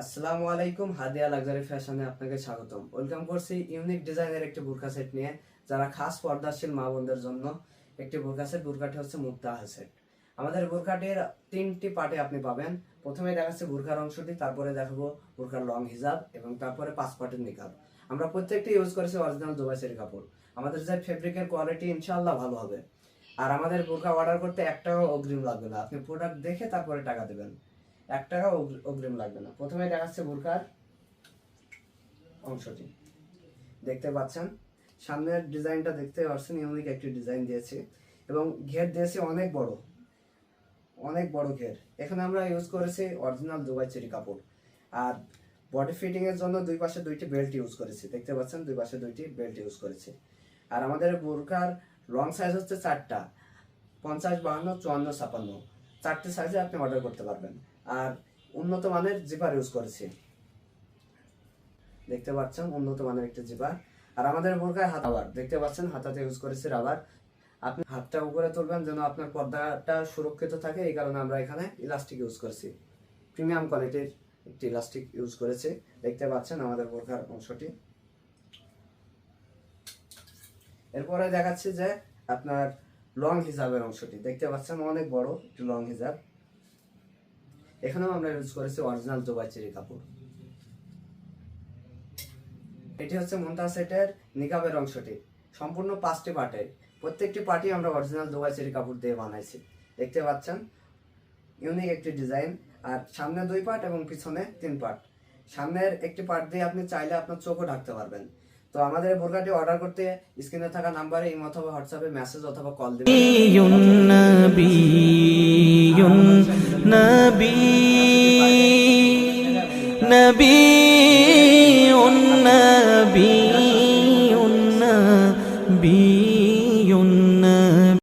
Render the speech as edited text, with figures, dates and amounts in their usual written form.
আসসালামু আলাইকুম, হাদিয়া লাক্সারি ফ্যাশনে আপনাকে স্বাগতম। ওয়েলকাম করছি ইউনিক ডিজাইনের একটি বোরকা সেট নিয়ে, যারা খাস পর্দাশীল মা বোনদের জন্য একটি বোরকা সেট। বোরকাটি হচ্ছে মুক্তা সেট। আমাদের বোরকাটির তিনটি পার্টে আপনি পাবেন। প্রথমে দেখাচ্ছে বোরকার অংশটি, তারপরে দেখাবো বোরকার লং হিজাব এবং তারপরে 5 পার্টের নিকাব। আমরা প্রত্যেকটি ইউজ করেছি অরিজিনাল দুবাই সেরি কাপড়। আমাদের যে ফেব্রিকের কোয়ালিটি ইনশাআল্লাহ ভালো হবে। আর আমাদের বোরকা অর্ডার করতে 1 টাকাও অগ্রিম লাগবে না। আপনি প্রোডাক্ট দেখে তারপরে টাকা দেবেন। 1 টাকা অগ্রিম লাগবে না। প্রথমে দেখাচ্ছে বোরকার অংশটি, দেখতে পাচ্ছেন। সামনের ডিজাইনটা দেখতে পাচ্ছেন, ইউনিক একটি ডিজাইন দিয়েছি এবং ঘের দিয়েছি অনেক বড়, অনেক বড় ঘের। এখানে আমরা ইউজ করেছি অরিজিনাল দুবাই চেরি কাপড়। আর বডি ফিটিং এর জন্য দুই পাশে দুইটি বেল্ট ইউজ করেছি, দেখতে পাচ্ছেন। দুই পাশে দুইটি বেল্ট ইউজ করেছি। আর আমাদের বোরকার লং সাইজ হচ্ছে 4টা, 50, 52, 54, 56। 4টে সাইজে আপনি অর্ডার করতে পারবেন। আর উন্নত মানের জিপার ইউজ করেছি, দেখতে পাচ্ছেন, উন্নত মানের একটি জিপার। আর আমাদের বোরকায় রাবার, দেখতে পাচ্ছেন, হাতাতে ইউজ করেছি রাবার। আপনি হাতটা উপরে তুলবেন যেন আপনার পর্দাটা সুরক্ষিত থাকে, এই কারণে আমরা এখানে ইলাস্টিক ইউজ করেছি। প্রিমিয়াম কোয়ালিটির একটি ইলাস্টিক ইউজ করেছি, দেখতে পাচ্ছেন আমাদের বোরকার অংশটি। এরপরে দেখাচ্ছি যে আপনার লং হিজাবের অংশটি, দেখতে পাচ্ছেন, অনেক বড় একটি লং হিজাব। এখানেও আমরা ইউজ করেছি অরিজিনাল দুবাই চেরি কাপড়। এটি হচ্ছে মুনতা সেটের নিকাবের অংশটি, সম্পূর্ণ 5টি পার্টে। প্রত্যেকটি পার্টি আমরা অরিজিনাল দুবাই চেরি কাপড় দিয়ে বানাইছি, দেখতে পাচ্ছেন। ইউনিক একটি ডিজাইন। আর সামনে 2 পার্ট এবং পিছনে 3 পার্ট। সামনের একটি পার্ট দিয়ে আপনি চাইলে আপনার চোখও ঢাকতে পারবেন। তো আমাদের বোরকাটি অর্ডার করতে স্ক্রিনে থাকা নাম্বারে ইমো অথবা হোয়াটসঅ্যাপে মেসেজ অথবা কল দিবেন। নবী